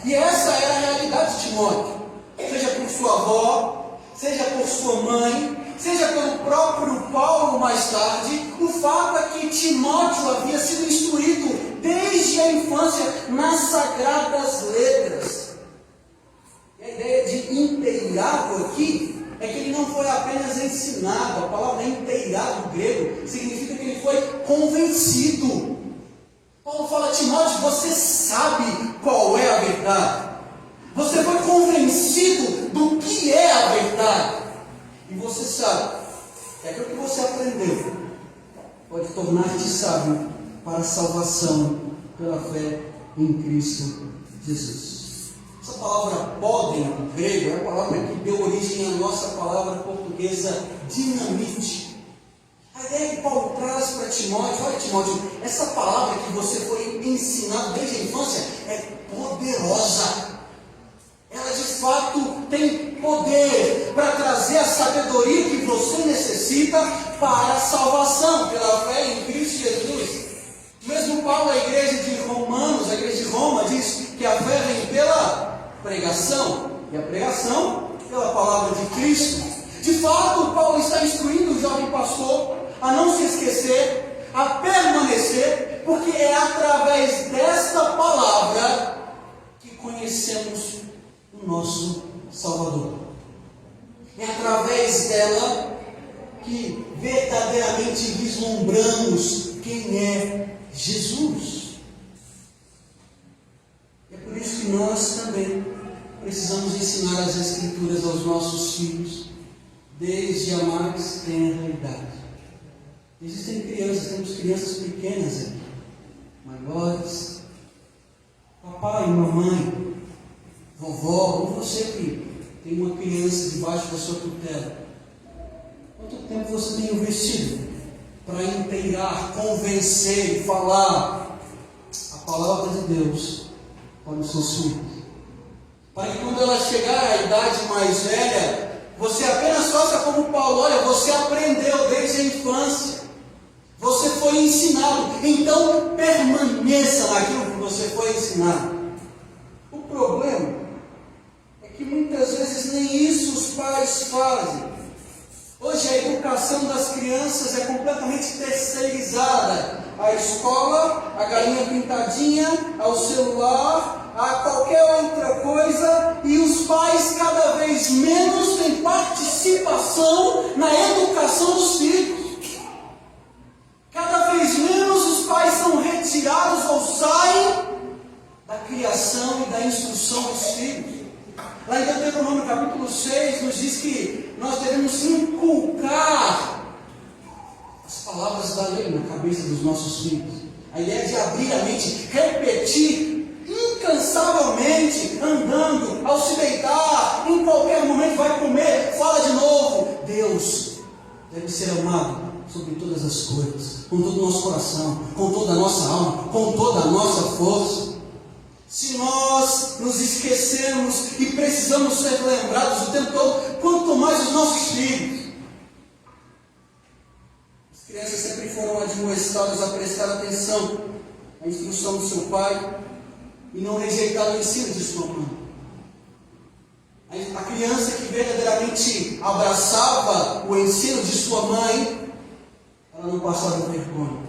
E essa era a realidade de Timóteo. Seja por sua avó, seja por sua mãe, seja pelo próprio Paulo mais tarde, o fato é que Timóteo havia sido instruído desde a infância nas sagradas letras. E a ideia de inteirado aqui é que ele não foi apenas ensinado. A palavra inteirado grego significa que ele foi convencido. Paulo fala: Timóteo, você sabe qual é a verdade. Você foi convencido do que é a verdade. E você sabe que aquilo que você aprendeu pode tornar-te sábio para a salvação pela fé em Cristo Jesus. Essa palavra podem, no grego, é a palavra que deu origem à nossa palavra portuguesa dinamite. A ideia que Paulo traz para Timóteo: olha, Timóteo, essa palavra que você foi ensinado desde a infância é poderosa. Ela de fato tem poder para trazer a sabedoria que você necessita para a salvação pela fé em Cristo Jesus. Mesmo Paulo, a igreja de Romanos, a igreja de Roma, diz que a fé vem pela pregação, e a pregação pela palavra de Cristo. De fato, Paulo está instruindo o jovem pastor a não se esquecer, a permanecer, porque é através desta palavra que conhecemos o nosso Salvador. É através dela que verdadeiramente vislumbramos quem é Jesus. É por isso que nós também precisamos ensinar as Escrituras aos nossos filhos, desde a mais tenra idade. Existem crianças, temos crianças pequenas aqui, maiores, papai e mamãe, vovó, ou você que tem uma criança debaixo da sua tutela. Quanto tempo você tem investido para inteirar, convencer e falar a palavra de Deus para os seus filhos? Para que quando ela chegar à idade mais velha, você apenas faça como Paulo: olha, você aprendeu desde a infância, você foi ensinado, então permaneça naquilo que você foi ensinado. O problema é que muitas vezes nem isso os pais fazem. Hoje a educação das crianças é completamente terceirizada. A escola, a galinha pintadinha, ao celular, a qualquer outra coisa, e os pais cada vez menos têm participação na educação dos filhos. Cada vez menos os pais são retirados ou saem da criação e da instrução dos filhos. Lá em Deuteronômio capítulo 6 nos diz que nós devemos inculcar as palavras da lei na cabeça dos nossos filhos. A ideia de abrir a mente, repetir incansavelmente, andando, ao se deitar, em qualquer momento vai comer, fala de novo. Deus deve ser amado sobre todas as coisas, com todo o nosso coração, com toda a nossa alma, com toda a nossa força. Se nós nos esquecemos e precisamos ser lembrados o tempo todo, quanto mais os nossos filhos. As crianças sempre foram admoestadas a prestar atenção à instrução do seu pai e não rejeitar o ensino de sua mãe. A criança que verdadeiramente abraçava o ensino de sua mãe, ela não passava vergonha.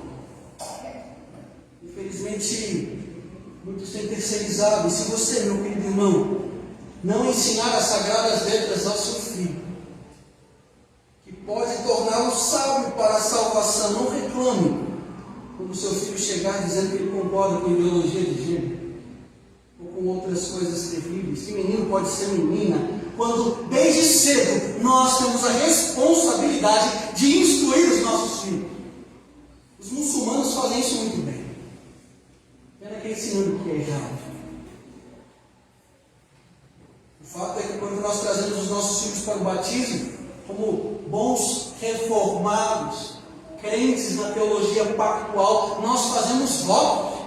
Infelizmente, muitos têm terceirizado. E se você, meu querido irmão, não ensinar as sagradas letras ao seu filho, que pode torná-lo sábio para a salvação, não reclame quando o seu filho chegar dizendo que ele concorda com a ideologia de gênero, ou com outras coisas terríveis, que menino pode ser menina, quando desde cedo nós temos a responsabilidade de instruir os nossos filhos. Os muçulmanos fazem isso muito bem. Pena que ensinando o que é errado. O fato é que quando nós trazemos os nossos filhos para o batismo, como bons reformados, crentes na teologia pactual, nós fazemos votos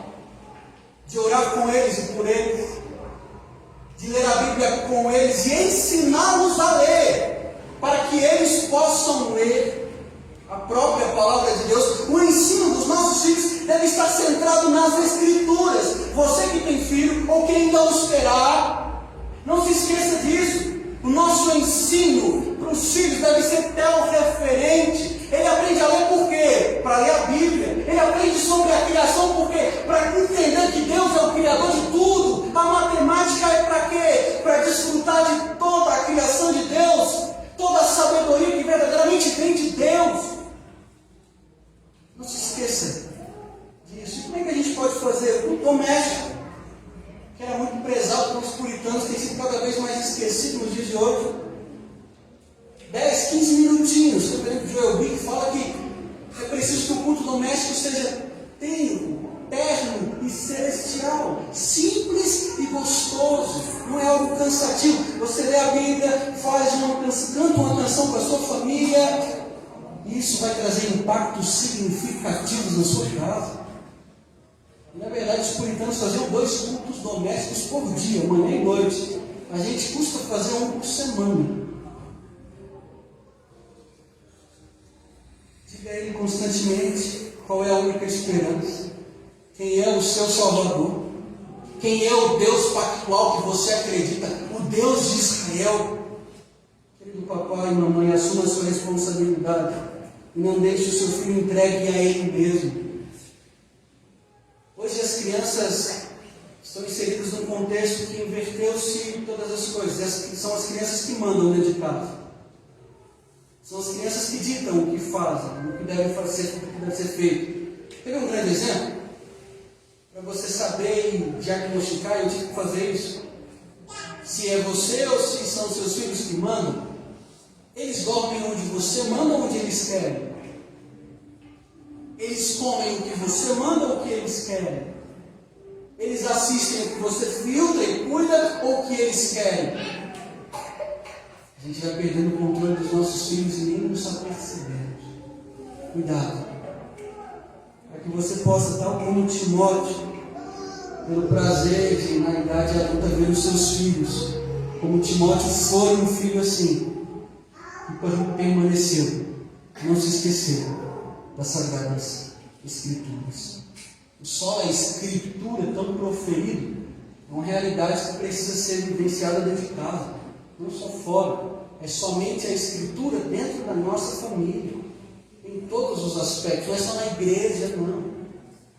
de orar com eles e por eles, de ler a Bíblia com eles e ensiná-los a ler, para que eles possam ler a própria palavra de Deus. O ensino dos nossos filhos deve estar centrado nas Escrituras. Você que tem filho ou que ainda os terá, não se esqueça disso. O nosso ensino para os filhos deve ser referente. Ele aprende a ler por quê? Para ler a Bíblia. Ele aprende sobre a criação por quê? Para entender que Deus é o Criador de tudo. A matemática é para quê? Para desfrutar de toda a criação de Deus, toda a sabedoria que verdadeiramente vem de Deus. Não se esqueça disso. E como é que a gente pode fazer? O doméstico, que era muito prezado pelos puritanos, tem sido cada vez mais esquecido nos dias de hoje. 10, 15 minutinhos. O Joel Bick fala que é preciso que o culto doméstico seja tenro, terno e celestial, simples e gostoso. Não é algo cansativo. Você lê a Bíblia, canta uma canção para a sua família, e isso vai trazer impactos significativos na sua casa. Na verdade, os puritanos faziam 2 cultos domésticos por dia, manhã e noite. A gente custa fazer um por semana. Diga a Ele constantemente qual é a única esperança, quem é o seu Salvador, quem é o Deus pactual que você acredita, o Deus de Israel. Querido papai e mamãe, assuma a sua responsabilidade e não deixe o seu filho entregue a Ele mesmo. Hoje as crianças estão inseridas num contexto que inverteu-se todas as coisas. São as crianças que mandam dentro de casa. São as crianças que ditam o que fazem, o que deve fazer, o que deve ser feito. Quer ver um grande exemplo? Para você saber e diagnosticar, eu tive que fazer isso. Se é você ou se são seus filhos que mandam, eles dormem onde você manda ou onde eles querem. Eles comem o que você manda ou o que eles querem. Eles assistem o que você filtra e cuida ou o que eles querem. A gente vai perdendo o controle dos nossos filhos e nem nos apercebemos. Cuidado, para que você possa, tal como Timóteo, pelo prazer de, na idade adulta, ver os seus filhos, como Timóteo foi um filho assim, e permaneceu, não se esqueceu das Sagradas Escrituras. Só a Escritura tão proferido é uma realidade que precisa ser vivenciada dentro de casa, não só fora. É somente a Escritura dentro da nossa família, em todos os aspectos. Não é só na igreja, não.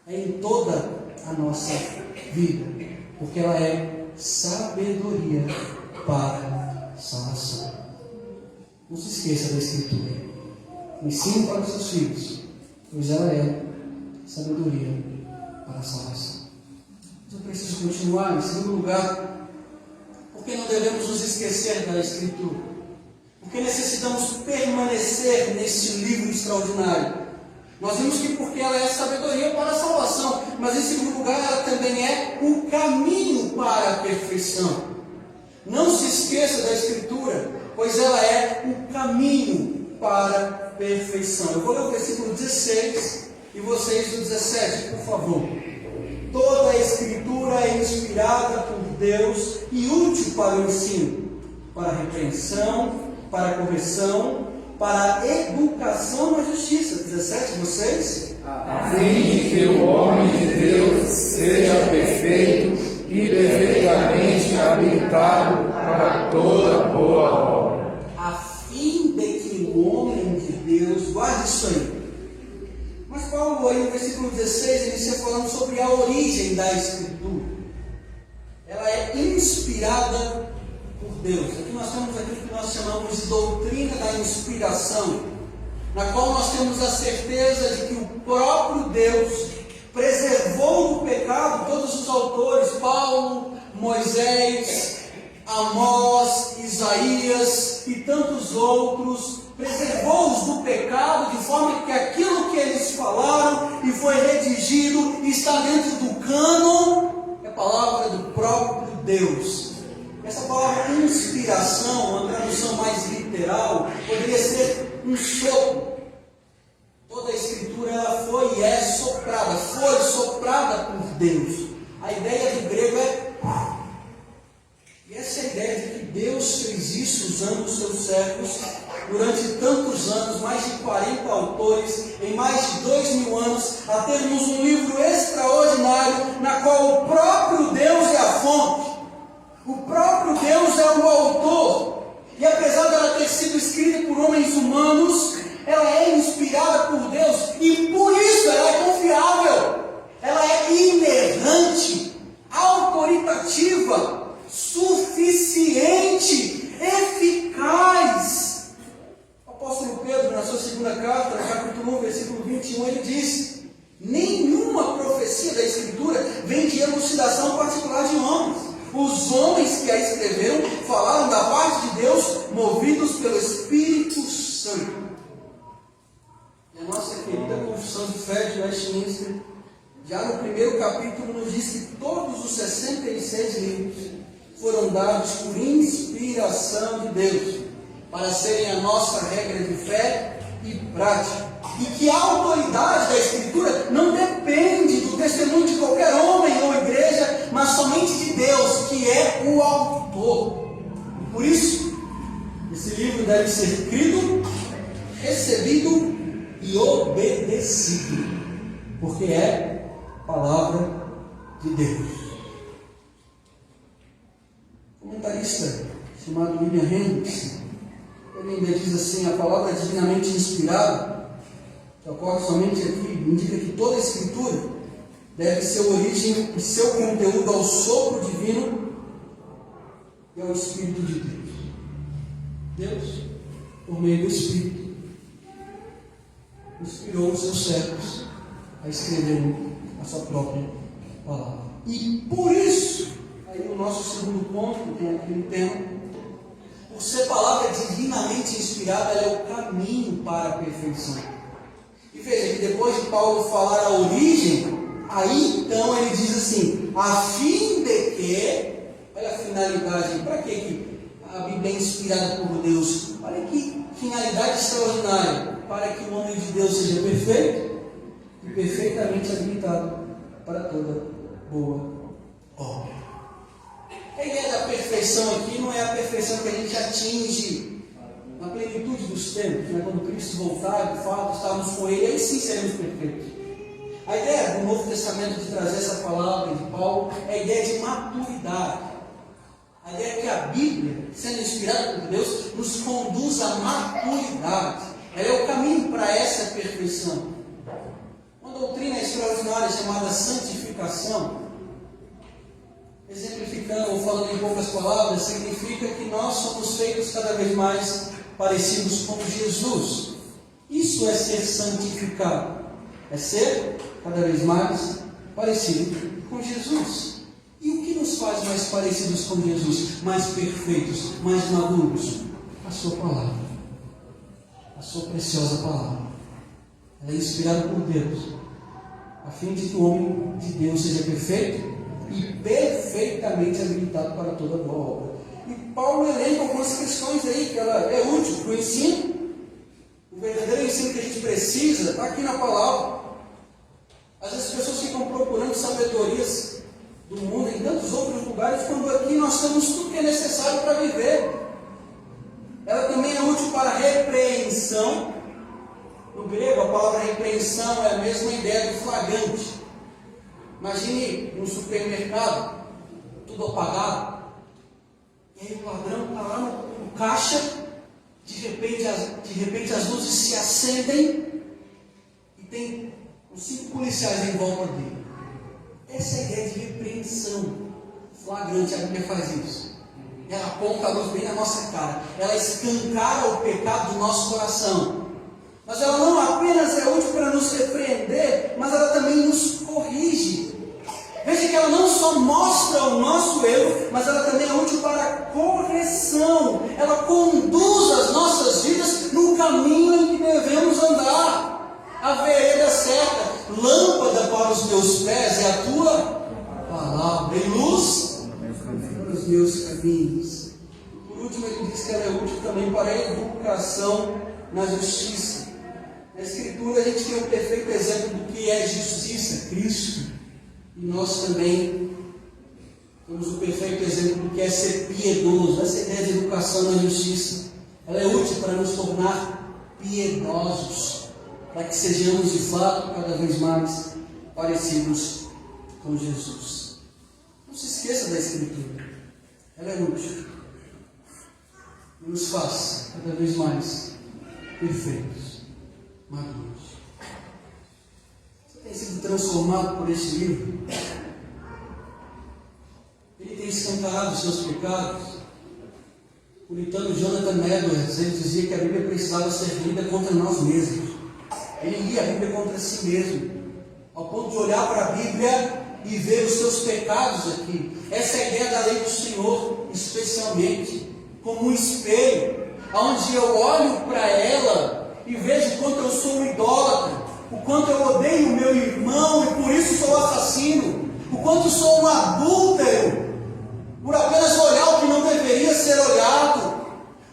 É em toda a nossa vida, porque ela é sabedoria para salvação. Não se esqueça da Escritura. Ensine para os seus filhos, pois ela é sabedoria para a salvação. Eu preciso continuar. Em segundo lugar, porque não devemos nos esquecer da Escritura? Porque necessitamos permanecer neste livro extraordinário. Nós vimos que porque ela é sabedoria para a salvação, mas em segundo lugar ela também é o caminho para a perfeição. Não se esqueça da Escritura, pois ela é o caminho para a perfeição. Eu vou ler o versículo 16 e vocês o 17, por favor. Toda a Escritura é inspirada por Deus e útil para o ensino, para a repreensão, para a correção, para a educação na justiça. 17, vocês? A fim de que o homem de Deus seja perfeito e perfeitamente habilitado para toda boa obra. A fim de que o homem de Deus, guarde isso aí. Mas Paulo, aí no versículo 16, inicia falando sobre a origem da Escritura. Ela é inspirada por Deus. Aqui nós temos aquilo que nós chamamos de doutrina da inspiração, na qual nós temos a certeza de que o próprio Deus preservou do pecado todos os autores, Paulo, Moisés, Amós, Isaías e tantos outros, preservou-os do pecado, de forma que aquilo que eles falaram e foi redigido e está dentro do cânon, é a palavra do próprio Deus. Essa palavra inspiração, uma tradução mais literal, poderia ser um sopro. Toda a Escritura ela foi e é soprada, foi soprada por Deus. A ideia do grego é... E essa é a ideia de que Deus fez isso usando os seus servos durante tantos anos, mais de 40 autores, em mais de 2000 anos, a termos um livro extraordinário, na qual o próprio Deus é a fonte, o próprio Deus é o autor, e apesar dela ter sido escrita por homens humanos, ela é inspirada por Deus, e por isso ela é confiável, ela é inerrante, autoritativa, suficiente, eficaz. O apóstolo Pedro, na sua segunda carta, no capítulo 1, versículo 21, ele diz: nenhuma profecia da Escritura vem de elucidação particular de homens. Os homens que a escreveram falaram da parte de Deus, movidos pelo Espírito Santo. E a nossa querida Confissão de Fé de Westminster, já no primeiro capítulo, nos diz que todos os 66 livros foram dados por inspiração de Deus, para serem a nossa regra de fé e prática. E que a autoridade da Escritura não depende do testemunho de qualquer homem ou igreja, mas somente de Deus, que é o autor. Por isso, esse livro deve ser crido, recebido e obedecido, porque é palavra de Deus. Um comentarista chamado William Hendriksen, ele ainda diz assim: a palavra divinamente inspirada, que ocorre somente aqui, indica que toda a Escritura deve ser origem e seu conteúdo ao sopro divino e ao Espírito de Deus. Deus, por meio do Espírito, inspirou os seus servos a escreverem a sua própria palavra. E por isso, aí o nosso segundo ponto tem aquele tema: por ser palavra divinamente inspirada, ela é o caminho para a perfeição. E veja que depois de Paulo falar a origem, aí então ele diz assim: a fim de que, olha a finalidade, para que a Bíblia é inspirada por Deus? Olha que finalidade extraordinária: para que o homem de Deus seja perfeito e perfeitamente habilitado para toda boa obra. A ideia da perfeição aqui não é a perfeição que a gente atinge na plenitude dos tempos, né? Quando Cristo voltar, de fato, estarmos com Ele, aí sim seremos perfeitos. A ideia do Novo Testamento de trazer essa palavra de Paulo é a ideia de maturidade. A ideia é que a Bíblia, sendo inspirada por Deus, nos conduz à maturidade. Ela é o caminho para essa perfeição. Uma doutrina extraordinária chamada santificação, exemplificando ou falando em poucas palavras, significa que nós somos feitos cada vez mais parecidos com Jesus. Isso é ser santificado, é ser cada vez mais parecido com Jesus. E o que nos faz mais parecidos com Jesus, mais perfeitos, mais maduros? A sua palavra, a sua preciosa palavra. Ela é inspirada por Deus, a fim de que o homem de Deus seja perfeito e perfeitamente habilitado para toda boa obra. E Paulo elenca algumas questões aí que ela é útil para o ensino. O verdadeiro ensino que a gente precisa está aqui na palavra. Às vezes as pessoas ficam procurando sabedorias do mundo em tantos outros lugares, quando aqui nós temos tudo que é necessário para viver. Ela também é útil para repreensão. No grego, a palavra repreensão é a mesma ideia do flagrante. Imagine um supermercado, tudo apagado, e aí o ladrão está lá no caixa, de repente as luzes se acendem e tem uns 5 policiais em volta dele. Essa é a ideia de repreensão flagrante. A Bíblia faz isso. Ela aponta a luz bem na nossa cara, ela escancara o pecado do nosso coração. Mas ela não apenas é útil para nos repreender, mas ela também nos corrige. Veja que ela não só mostra o nosso erro, mas ela também é útil para a correção. Ela conduz as nossas vidas no caminho em que devemos andar. A vereda certa, lâmpada para os meus pés é a tua palavra, e luz para os meus caminhos. Por último, ele diz que ela é útil também para a educação na justiça. Na Escritura a gente tem um perfeito exemplo do que é justiça, Cristo. E nós também Temos o perfeito exemplo do que é ser piedoso. Essa ideia de educação na justiça, ela é útil para nos tornar piedosos, para que sejamos de fato cada vez mais parecidos com Jesus. Não se esqueça da Escritura, ela é útil e nos faz cada vez mais perfeitos, maduros. Você tem sido transformado por este livro? Ele tem escancarado os seus pecados. O puritano Jonathan Edwards, ele dizia que a Bíblia precisava ser lida contra nós mesmos. Ele lia a Bíblia contra si mesmo, ao ponto de olhar para a Bíblia e ver os seus pecados aqui. Essa é a ideia da lei do Senhor, especialmente como um espelho, onde eu olho para ela e vejo o quanto eu sou um idólatra, o quanto eu odeio o meu irmão e por isso sou assassino, o quanto sou um adúltero, por apenas olhar o que não deveria ser olhado,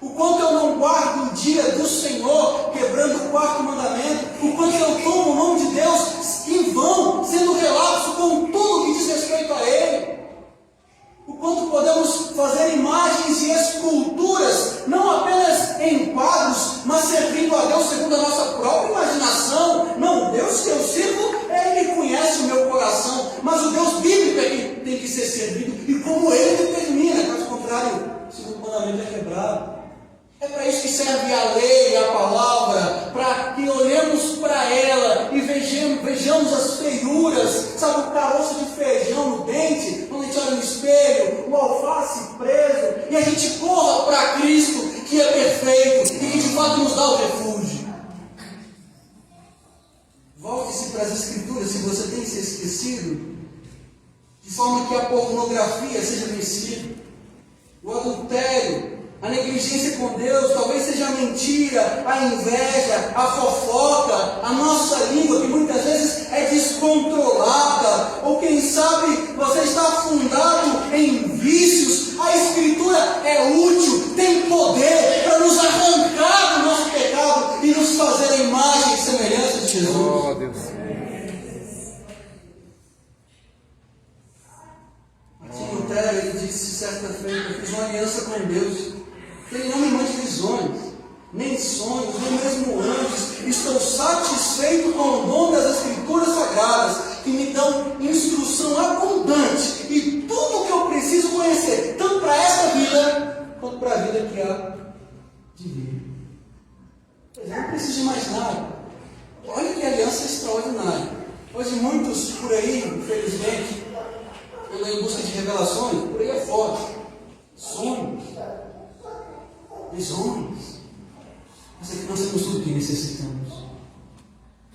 o quanto eu não guardo o dia do Senhor, quebrando o quarto mandamento, o quanto eu tomo o nome de Deus em vão, sendo relapso com tudo que diz respeito a Ele, o quanto podemos fazer imagens e esculturas, não apenas em quadros, mas servindo a Deus segundo a nossa própria imaginação. Não, o Deus que eu sirvo, Ele conhece o meu coração, mas o Deus bíblico é que tem que ser servido, e como Ele determina, caso contrário, o segundo mandamento é quebrado. É para isso que serve a lei e a palavra, para que olhemos para ela e vejamos as feiuras, sabe, o caroço de feijão no dente, quando a gente olha no espelho, o alface preso, e a gente corra para Cristo, que é perfeito e que de fato nos dá o refúgio. Volte-se para as Escrituras, se você tem se esquecido, de forma que a pornografia seja vencida, o adultério, a negligência com Deus, talvez seja a mentira, a inveja, a fofoca, a nossa língua que muitas vezes é descontrolada, ou quem sabe você está afundado em vícios. A Escritura é útil, tem poder para nos arrancar do nosso pecado e nos fazer a imagem e semelhança de Jesus. Oh, Deus. Martinho Lutero, ele disse certa feita: eu fiz uma aliança com Deus. Ele não me mande visões, nem sonhos, nem mesmo anjos. Estou satisfeito com o dom das Escrituras Sagradas, que me dão instrução abundante e tudo o que eu preciso conhecer, tanto para esta vida, quanto para a vida que há de vir. Eu não preciso de mais nada. Olha que aliança extraordinária. Hoje muitos por aí, infelizmente, andam em busca de revelações, por aí é forte. Sonhos. Visões. Mas aqui nós temos tudo o que necessitamos.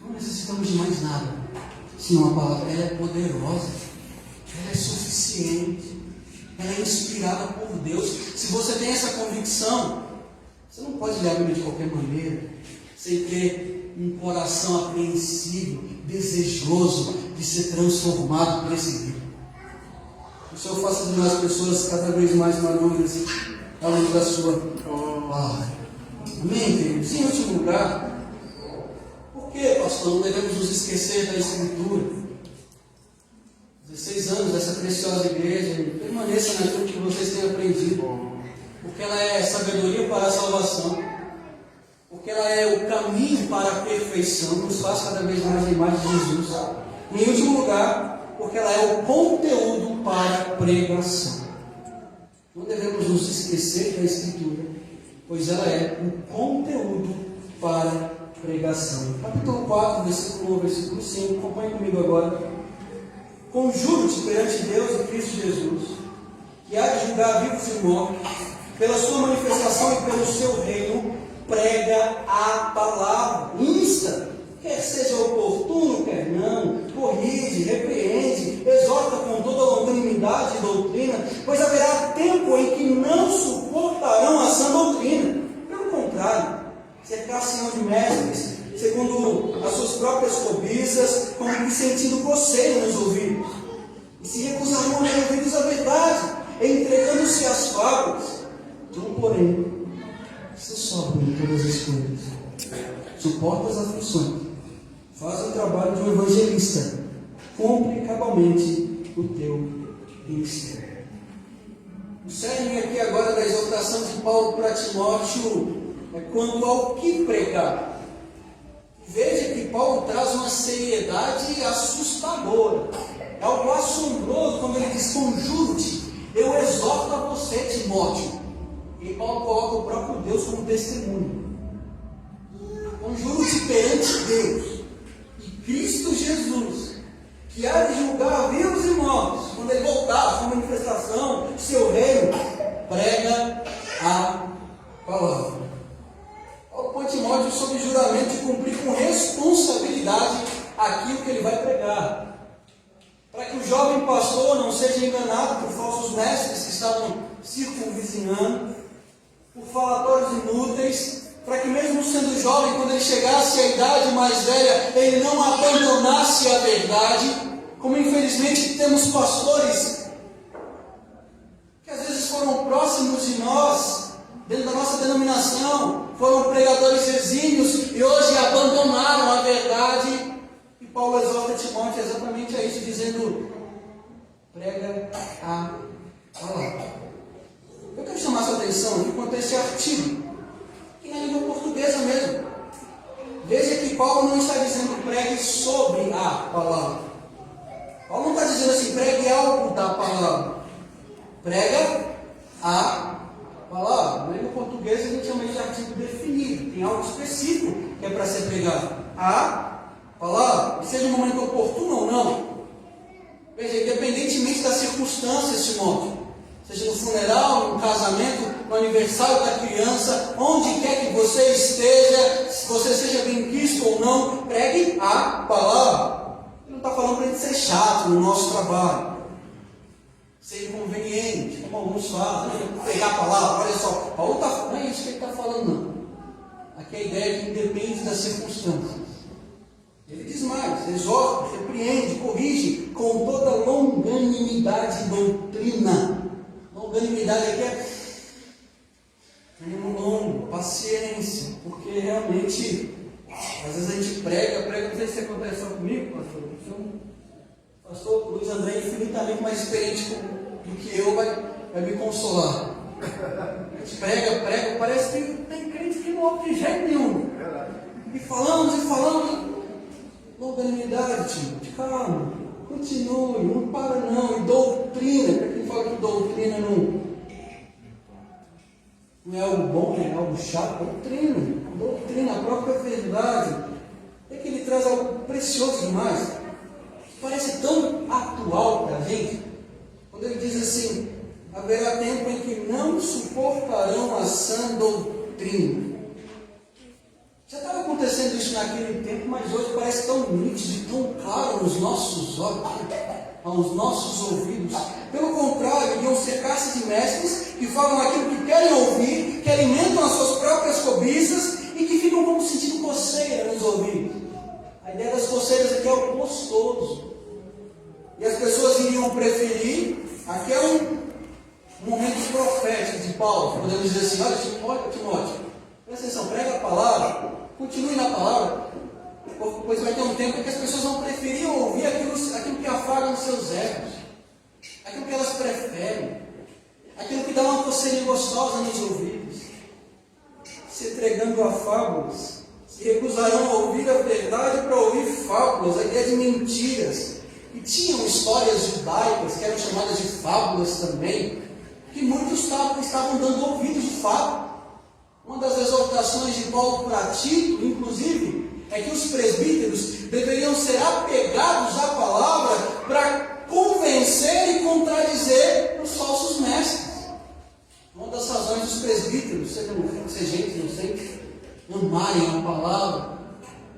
Não necessitamos de mais nada, senão a palavra. Ela é poderosa, ela é suficiente, ela é inspirada por Deus. Se você tem essa convicção, você não pode ler a Bíblia de qualquer maneira, sem ter um coração apreensivo, desejoso de ser transformado por esse livro. O Senhor faça de nós pessoas cada vez mais maduras ao longo da sua palavra. Amém, queridos? Em último lugar, por que, pastor, não devemos nos esquecer da Escritura? 16 anos dessa preciosa igreja, permaneça naquilo que vocês têm aprendido, porque ela é sabedoria para a salvação, porque ela é o caminho para a perfeição, nos faz cada vez mais a imagem de Jesus. Em último lugar, porque ela é o conteúdo para a pregação. Não devemos nos esquecer da Escritura, pois ela é o conteúdo para a pregação. Capítulo 4, versículo 1, versículo 5, acompanhe comigo agora. Conjuro-te perante Deus e Cristo Jesus, que há de julgar vivos e mortos, pela sua manifestação e pelo seu reino, prega a palavra, insta, quer seja oportuno, quer não, corrige, repreende, exorta com toda longanimidade e doutrina, pois haverá tempo em que não suportarão a sã doutrina. Pelo contrário, cercar-se-ão de mestres, segundo as suas próprias cobiças, como que sentindo coceira nos ouvidos, e se recusarão a dar ouvidos à verdade, entregando-se às fábulas. Tu, porém, se sóbrio em todas as coisas, suporta as aflições, faz o trabalho de um evangelista, cumpre cabalmente o teu ministério. O cerne aqui agora da exortação de Paulo para Timóteo é quanto ao que pregar. Veja que Paulo traz uma seriedade assustadora. É algo assombroso quando ele diz: conjuro-te, eu exorto a você, Timóteo. E Paulo coloca o próprio Deus como testemunho. Conjuro-te perante Deus e Cristo Jesus, que há de julgar vivos e mortos, quando ele voltar, sua manifestação, seu reino, prega a palavra. Paulo põe Timóteo sob juramento de cumprir com responsabilidade aquilo que ele vai pregar, para que o jovem pastor não seja enganado por falsos mestres que estavam circunvizinhando, por falatórios inúteis, para que mesmo sendo jovem, quando ele chegasse à idade mais velha, ele não abandonasse a verdade, como infelizmente temos pastores que às vezes foram próximos de nós, dentro da nossa denominação, foram pregadores exímios e hoje abandonaram a verdade. E Paulo exorta Timóteo exatamente a isso, dizendo: prega a palavra. Eu quero chamar sua atenção aqui quanto a esse artigo, que na língua portuguesa mesmo. Veja que Paulo não está dizendo pregue sobre a palavra. Paulo não está dizendo assim, pregue algo da palavra. Prega a palavra. Na língua portuguesa a gente chama de artigo definido. Tem algo específico que é para ser pregado. A palavra. E seja no momento oportuno ou não. Veja, independentemente das circunstâncias, Timóteo, seja no funeral, no casamento, no aniversário da criança, onde quer que você esteja, se você seja bem quisto ou não, pregue a palavra. Ele não está falando para a gente ser chato no nosso trabalho, ser inconveniente, como alguns fazem, pregar a palavra. Olha só, Paulo não é isso que ele está falando, não. Aqui a ideia é que independe das circunstâncias. Ele diz mais: exorta, repreende, corrige com toda longanimidade e doutrina. Longanimidade aqui é caminho longo, paciência, porque realmente, às vezes a gente prega, não sei se acontece só comigo, pastor Luiz André é infinitamente mais experiente do que eu, vai me consolar. A gente prega, parece que tem crente que não ouve de jeito nenhum. E falamos, longanimidade, Timóteo, calma, continue, não para não, e doutrina, para quem fala que doutrina não é algo bom, é algo chato, doutrina, a própria verdade, é que ele traz algo precioso demais, que parece tão atual para a gente, quando ele diz assim: haverá tempo em que não suportarão a sã doutrina. Já estava acontecendo isso naquele tempo, mas hoje parece tão nítido, tão claro aos nossos olhos, aos nossos ouvidos. Pelo contrário, iriam cercar-se de mestres que falam aquilo que querem ouvir, que alimentam as suas próprias cobiças e que ficam como sentindo coceira nos ouvidos. A ideia das coceiras aqui é o gostoso. E as pessoas iriam preferir, aqui é um momento profético de Paulo, podemos dizer assim: olha Timóteo, presta atenção, prega a palavra, continue na palavra, pois vai ter um tempo em que as pessoas vão preferir ouvir aquilo que afaga os seus egos, aquilo que elas preferem, aquilo que dá uma coceirinha gostosa nos ouvidos, se entregando a fábulas, se recusarão a ouvir a verdade para ouvir fábulas, a ideia de mentiras. E tinham histórias judaicas que eram chamadas de fábulas também, que muitos estavam dando ouvidos de fato. Uma das exortações de Paulo para Tito, inclusive, é que os presbíteros deveriam ser apegados à palavra para convencer e contradizer os falsos mestres. Uma das razões dos presbíteros ser gente inocente, amarem a palavra,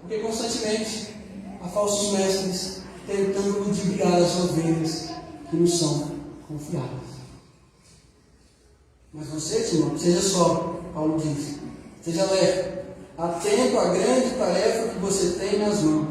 porque constantemente há falsos mestres tentando ludibriar as ovelhas que nos são confiadas. Mas você, Timóteo, seja só, Paulo diz, seja leve, atento à grande tarefa que você tem nas mãos,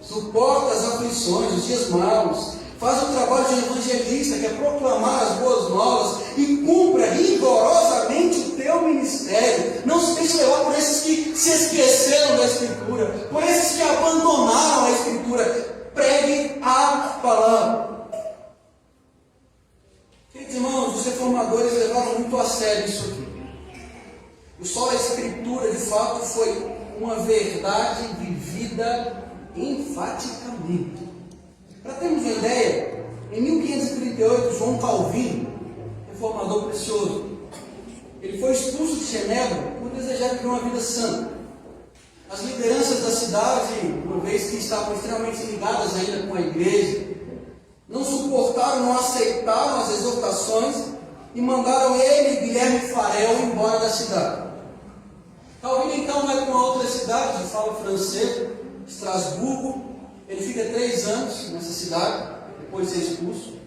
suporta as aflições, os dias maus, faz o trabalho de um evangelista, que é proclamar as boas novas, e cumpra rigorosamente o teu ministério. Não se deixe levar por esses que se esqueceram da Escritura, por esses que abandonaram a Escritura. Pregue a palavra. Queridos irmãos, você reformadores levaram muito a sério isso aqui. O sola escritura, de fato, foi uma verdade vivida enfaticamente. Para termos uma ideia, em 1538, João Calvino, reformador precioso, ele foi expulso de Genebra por desejar viver uma vida santa. As lideranças da cidade, uma vez que estavam extremamente ligadas ainda com a igreja, não suportaram, não aceitaram as exortações e mandaram ele e Guilherme Farel embora da cidade. Calvino então vai para uma outra cidade de fala francesa, Estrasburgo. Ele fica 3 anos nessa cidade, depois de ser expulso.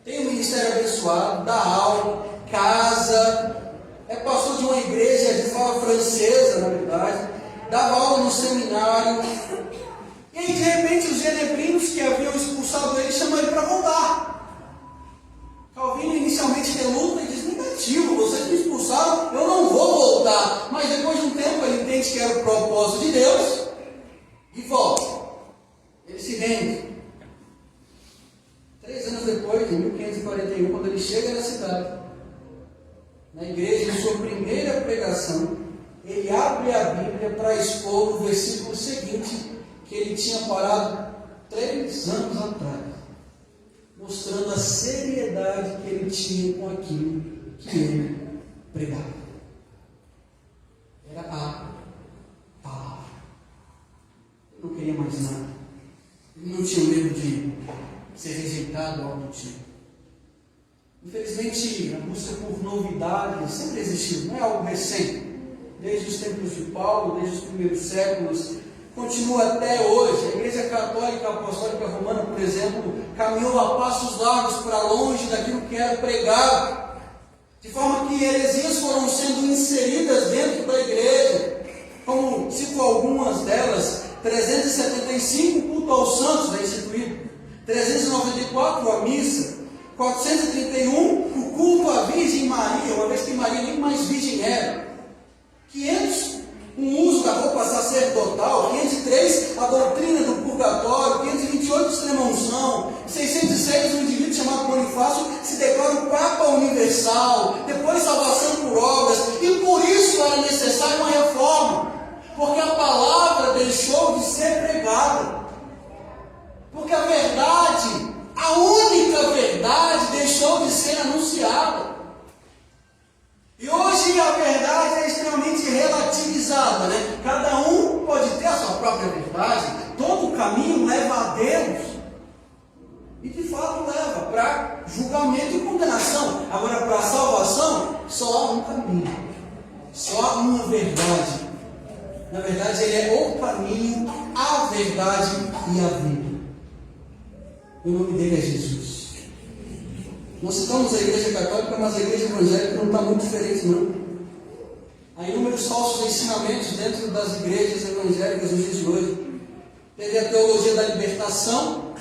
Tem um ministério abençoado, dá aula, casa, é pastor de uma igreja de fala francesa, na verdade, dava aula no seminário. E aí, de repente, os genebrinos que haviam expulsado ele chamam ele para voltar. Calvino inicialmente reluta e diz: negativo, vocês me expulsaram, eu não vou voltar. Mas depois de um tempo ele entende que era o propósito de Deus e volta. Ele se rende. 3 anos depois, em 1541, quando ele chega na cidade, na igreja, em sua primeira pregação, ele abre a Bíblia para expor o versículo seguinte, que ele tinha parado 3 anos atrás, mostrando a seriedade que ele tinha com aquilo que ele pregava. Era a palavra. Ele não queria mais nada. Ele não tinha medo de ser rejeitado ou algo do tipo. Infelizmente, a busca por novidade sempre existiu, não é algo recente. Desde os tempos de Paulo, desde os primeiros séculos, continua até hoje. A Igreja Católica Apostólica Romana, por exemplo, caminhou a passos largos para longe daquilo que era pregado, de forma que heresias foram sendo inseridas dentro da igreja, como cito algumas delas: 375 culto aos santos é instituído, 394 a missa, 431 o culto à Virgem Maria, uma vez que Maria nem mais virgem era, 500 o uso da roupa sacerdotal, 503 a doutrina do purgatório, 528 extrema unção, 606 um indivíduo chamado Bonifácio se declara o Papa Universal, depois salvação por obras, e por isso era necessária uma reforma, porque a palavra deixou de ser pregada, porque a verdade, a única verdade, deixou de ser anunciada. E hoje a verdade é extremamente relativizada, né? Cada um pode ter a sua própria verdade, todo o caminho leva a Deus, e de fato leva para julgamento e condenação. Agora, para a salvação, só há um caminho, só há uma verdade. Na verdade, ele é o caminho, a verdade e a vida. O nome dele é Jesus. Nós citamos a Igreja Católica, mas a Igreja Evangélica não está muito diferente, não. Há inúmeros falsos ensinamentos dentro das igrejas evangélicas nos dias de hoje. Teve a teologia da libertação,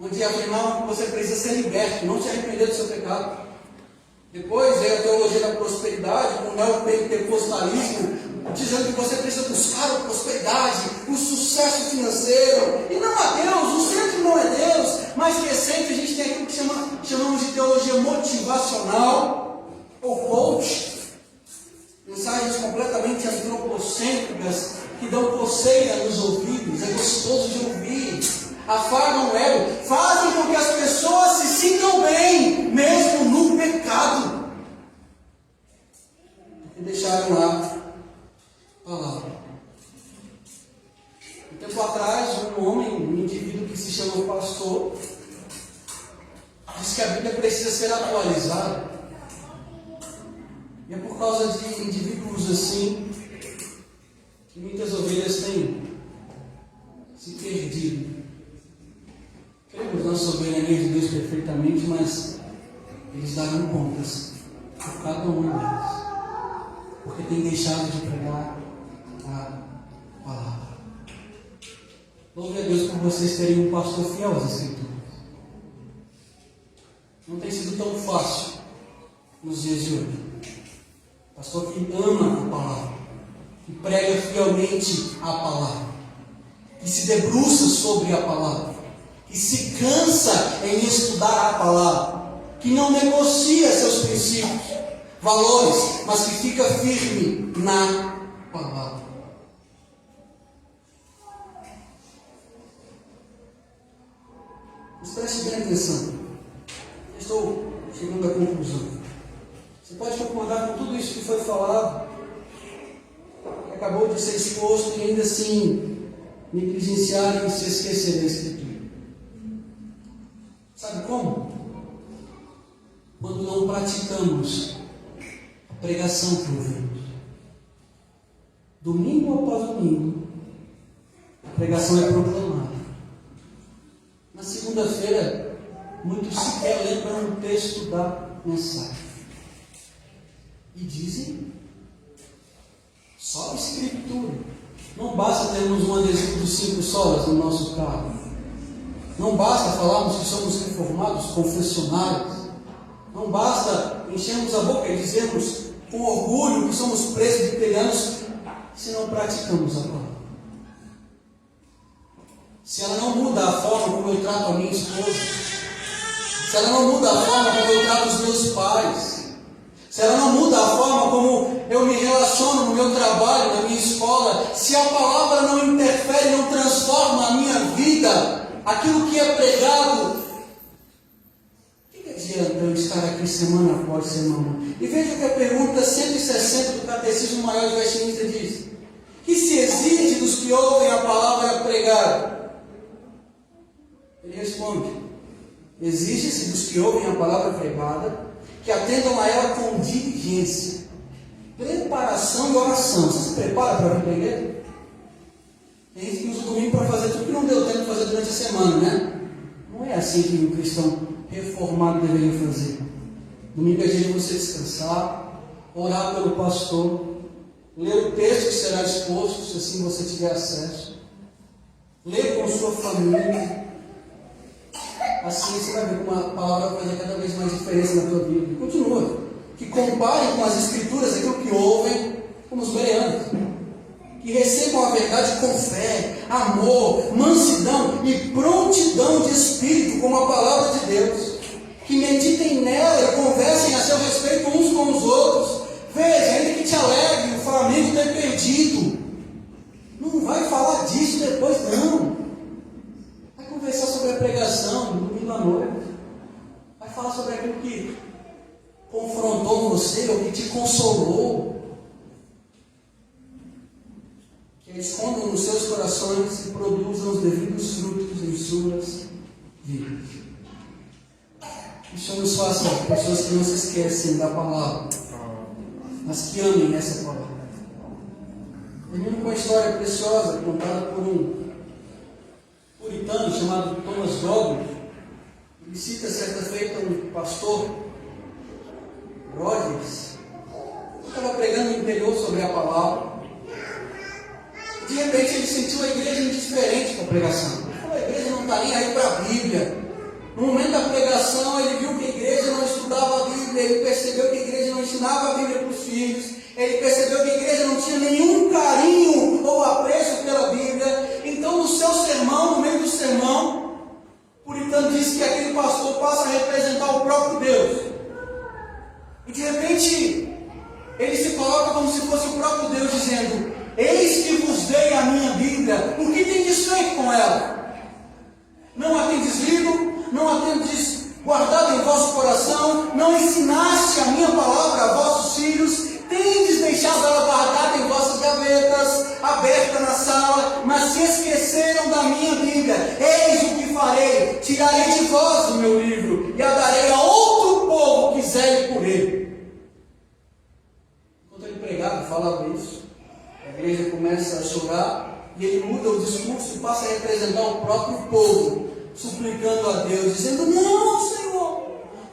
onde afirmava que você precisa ser liberto, não se arrepender do seu pecado. Depois veio a teologia da prosperidade, com o neopentecostalismo, dizendo que você precisa buscar a prosperidade, o sucesso financeiro, e não a Deus, o centro não é Deus. Mais recente, a gente tem aquilo que chamamos de teologia motivacional, ou coach, mensagens completamente antropocêntricas, que dão coceira nos ouvidos, é gostoso de ouvir, afagam o ego, fazem com que as pessoas se sintam bem, mesmo no pecado, e deixaram lá a palavra. Um tempo atrás, um homem, um indivíduo que se chama pastor, disse que a Bíblia precisa ser atualizada. E é por causa de indivíduos assim que muitas ovelhas têm se perdido. Queremos nossa ovelha de Deus perfeitamente, mas eles darão contas por cada uma delas, porque tem deixado de pregar a palavra. Louve a Deus por vocês terem um pastor fiel às Escrituras. Não tem sido tão fácil nos dias de hoje. Pastor que ama a palavra, que prega fielmente a palavra, que se debruça sobre a palavra, que se cansa em estudar a palavra, que não negocia seus princípios, valores, mas que fica firme na palavra. Mas preste bem atenção. Estou chegando à conclusão. Você pode concordar com tudo isso que foi falado, que acabou de ser exposto, e ainda assim negligenciar e se esquecer da Escritura. Sabe como? Quando não praticamos a pregação que ouvimos. Domingo após domingo, a pregação é proclamada. Na segunda-feira, muitos sequer lembram o texto da mensagem. E dizem, só a Escritura. Não basta termos um adesivo dos 5 solas no nosso carro. Não basta falarmos que somos reformados, confessionários. Não basta enchermos a boca e dizermos com orgulho que somos presbiterianos, se não praticamos a palavra. Se ela não muda a forma como eu trato a minha esposa, se ela não muda a forma como eu trato os meus pais, se ela não muda a forma como eu me relaciono no meu trabalho, na minha escola, se a palavra não interfere, não transforma a minha vida, aquilo que é pregado, o que adianta eu estar aqui semana após semana? E veja o que a pergunta 160 do Catecismo Maior de Westminster diz: que se exige dos que ouvem a palavra pregada? Ele responde: exige-se dos que ouvem a palavra pregada que atendam a ela com diligência, preparação e oração. Você se prepara para vir para a igreja? Tem gente que usa o domingo para fazer tudo que não deu tempo de fazer durante a semana, né? Não é assim que um cristão reformado deveria fazer. Domingo é dia de você descansar, orar pelo pastor, ler o texto que será exposto, se assim você tiver acesso, ler com sua família. Assim você vai ver como a palavra vai fazer cada vez mais diferença na tua vida. E continua. Que comparem com as Escrituras aquilo que ouvem, como os bereanos. Que recebam a verdade com fé, amor, mansidão e prontidão de espírito, como a palavra de Deus. Que meditem nela e conversem a seu respeito uns com os outros. Veja, ainda que te alegre o Flamengo ter perdido. Não vai falar disso depois, não. Vai conversar sobre a pregação no domingo à noite. Vai falar sobre aquilo que confrontou você ou que te consolou. Que escondam nos seus corações e produzam os devidos frutos em suas vidas. Que o Senhor nos faça pessoas que não se esquecem da palavra, mas que amem essa palavra. Termino com uma história preciosa contada por um puritano chamado Thomas Goggins. Ele cita certa feita um pastor, Rogers, que estava pregando no interior sobre a palavra. De repente ele sentiu a igreja indiferente com a pregação. Ele falou: a igreja não está nem aí para a Bíblia. No momento da pregação ele viu que a igreja não estudava a Bíblia, ele percebeu que a igreja não ensinava a Bíblia para os filhos, ele percebeu que a igreja não tinha nenhum carinho ou apreço pela Bíblia. Então no seu sermão, no meio do sermão, o puritano disse que aquele pastor passa a representar o próprio Deus. E de repente ele se coloca como se fosse o próprio Deus dizendo: eis que vos dei a minha Bíblia, o que tendes feito com ela? Não a tendes lido, não a tendes guardado em vosso coração, não ensinaste a minha palavra a vossos filhos, tendes deixado ela guardada em vossas gavetas, aberta na sala, mas se esqueceram da minha Bíblia. Eis o que farei: tirarei de vós o meu livro e a darei a outro povo que zele por ele. Enquanto ele pregava, falava isso, a igreja começa a chorar e ele muda o discurso e passa a representar o próprio povo, suplicando a Deus, dizendo: não, Senhor,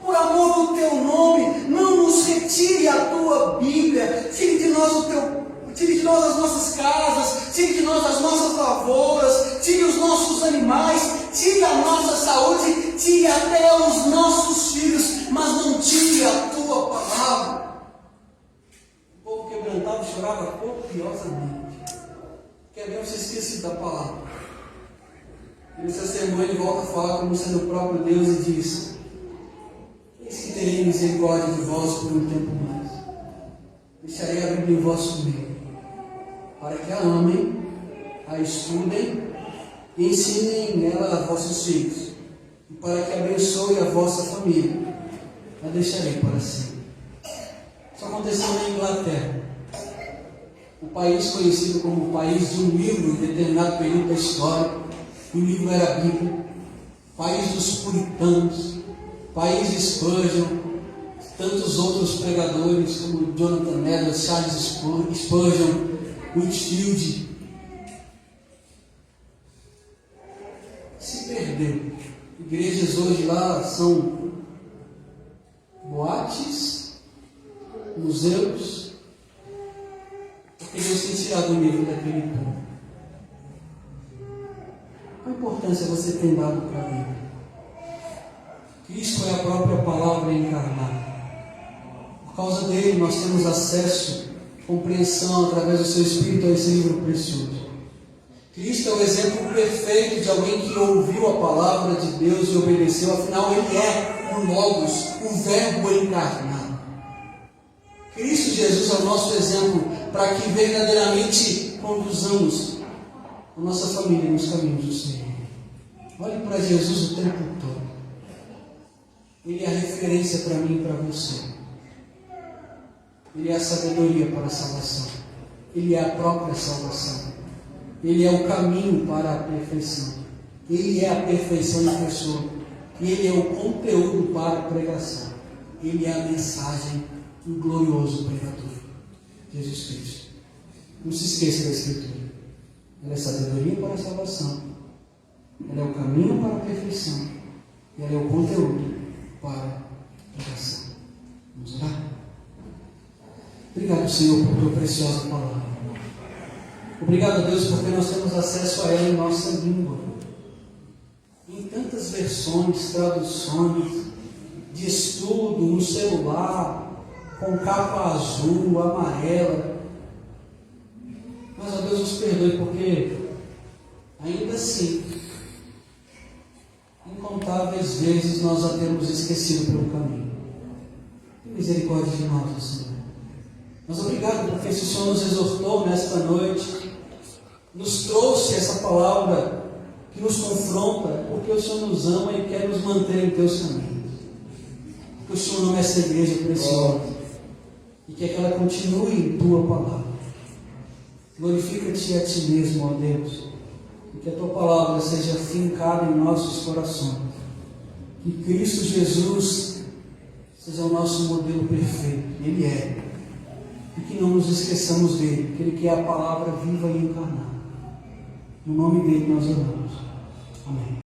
por amor do teu nome, não nos retire a tua Bíblia, tire de nós as nossas casas, tire de nós as nossas lavouras, tire os nossos animais, tire a nossa saúde, tire até os nossos filhos, mas não tire a tua palavra. O povo quebrantado chorava copiosamente. Quer ver você esquecido da palavra? E nessa semana ele volta a falar como sendo o próprio Deus e diz: eis que terei misericórdia de vós por um tempo mais. Deixarei a Bíblia em vosso meio, para que a amem, a estudem e ensinem ela a vossos filhos, e para que abençoe a vossa família. A deixarei para sempre. Isso aconteceu na Inglaterra, o país conhecido como o país de um livro em determinado período da história. O livro era a Bíblia. País dos puritanos, país de Spurgeon, tantos outros pregadores como Jonathan Edwards, Charles Spurgeon, Whitefield. Se perdeu. Igrejas hoje lá são boates, museus, porque Deus tem tirado o nível daquele povo. Qual a importância você tem dado para a Bíblia? Cristo é a própria palavra encarnada. Por causa dele nós temos acesso, compreensão através do seu Espírito a esse livro precioso. Cristo é o exemplo perfeito de alguém que ouviu a palavra de Deus e obedeceu. Afinal, ele é o Logos, o Verbo encarnado. Cristo Jesus é o nosso exemplo para que verdadeiramente conduzamos a nossa família nos caminhos do Senhor. Olhe para Jesus o tempo todo. Ele é a referência para mim e para você. Ele é a sabedoria para a salvação. Ele é a própria salvação. Ele é o caminho para a perfeição. Ele é a perfeição em pessoa. Ele é o conteúdo para a pregação. Ele é a mensagem do glorioso pregador, Jesus Cristo. Não se esqueça da Escritura. Ela é sabedoria para a salvação. Ela é o caminho para a perfeição. E ela é o conteúdo para a pregação. Vamos orar? Obrigado, Senhor, por tua preciosa palavra. Obrigado, Deus, porque nós temos acesso a ela em nossa língua. Em tantas versões, traduções, de estudo, no celular, com capa azul, amarela. Mas, ó Deus, nos perdoe, porque ainda assim, incontáveis vezes nós a temos esquecido pelo caminho. Tem misericórdia de nós, Senhor. Mas obrigado porque o Senhor nos exortou nesta noite, nos trouxe essa palavra que nos confronta, porque o Senhor nos ama e quer nos manter em teus caminhos. Porque o Senhor ama essa igreja preciosa e quer que ela continue em tua palavra. Glorifica-te a ti mesmo, ó Deus, e que a tua palavra seja fincada em nossos corações. Que Cristo Jesus seja o nosso modelo perfeito. Ele é. E que não nos esqueçamos dele, que ele quer a palavra viva e encarnada. No nome dele nós oramos. Amém.